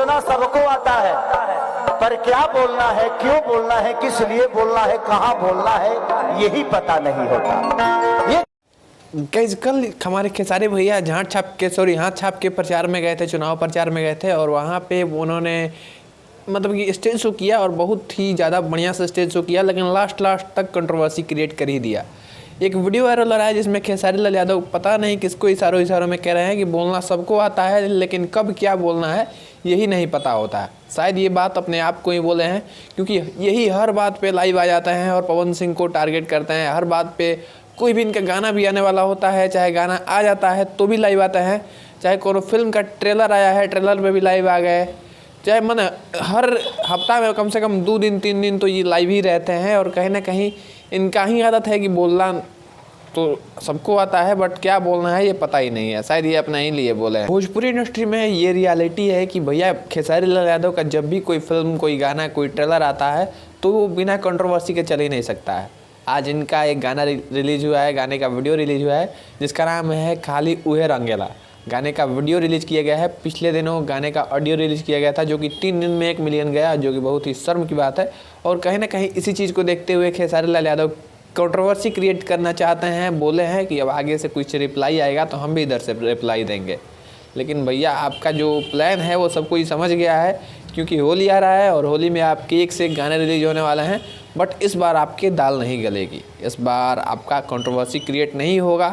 बोलना सबको आता है, पर क्या बोलना है, क्यों बोलना है, किस लिए बोलना है, कहाँ बोलना है, यही पता नहीं होता। ये गाइस कल हमारे खेसारी भैया हाथ छाप के प्रचार में गए थे, चुनाव प्रचार में गए थे और वहाँ पे उन्होंने मतलब कि स्टेज शो किया और बहुत ही ज़्यादा बढ़िया से स्टेज शो किया, लेकिन लास्ट तक कंट्रोवर्सी क्रिएट कर ही दिया। एक वीडियो वायरल हो रहा है जिसमें खेसारी लाल यादव पता नहीं किसको इशारों में कह रहे हैं कि बोलना सबको आता है, लेकिन कब क्या बोलना है यही नहीं पता होता है। शायद ये बात अपने आप को ही बोले हैं, क्योंकि यही हर बात पे लाइव आ जाते हैं और पवन सिंह को टारगेट करते हैं। हर बात पे कोई भी इनका गाना भी आने वाला होता है, चाहे गाना आ जाता है तो भी लाइव आता है, चाहे कोनो फिल्म का ट्रेलर आया है ट्रेलर में भी लाइव आ गए, चाहे मन हर हफ्ता में कम से कम 2 दिन 3 दिन तो ये लाइव ही रहते हैं। और कहीं ना कहीं इनका ही आदत है कि बोलना तो सबको आता है, बट क्या बोलना है ये पता ही नहीं है। शायद ये अपना ही लिए बोले हैं। भोजपुरी इंडस्ट्री में ये रियलिटी है कि भैया खेसारी लाल यादव का जब भी कोई फिल्म, कोई गाना, कोई ट्रेलर आता है तो वो बिना कंट्रोवर्सी के चल ही नहीं सकता है। आज इनका एक गाना रिलीज हुआ है, गाने का वीडियो रिलीज हुआ है जिसका नाम है खाली उहे रंगेला। गाने का वीडियो रिलीज किया गया है, पिछले दिनों गाने का ऑडियो रिलीज किया गया था जो कि 3 दिन में 1 मिलियन गया, जो कि बहुत ही शर्म की बात है। और कहीं ना कहीं इसी चीज़ को देखते हुए खेसारी लाल यादव कंट्रोवर्सी क्रिएट करना चाहते हैं। बोले हैं कि अब आगे से कुछ रिप्लाई आएगा तो हम भी इधर से रिप्लाई देंगे। लेकिन भैया आपका जो प्लान है वो सबको ही समझ गया है, क्योंकि होली आ रहा है और होली में आपके एक से एक गाने रिलीज होने वाले हैं, बट इस बार आपकी दाल नहीं गलेगी, इस बार आपका कंट्रोवर्सी क्रिएट नहीं होगा।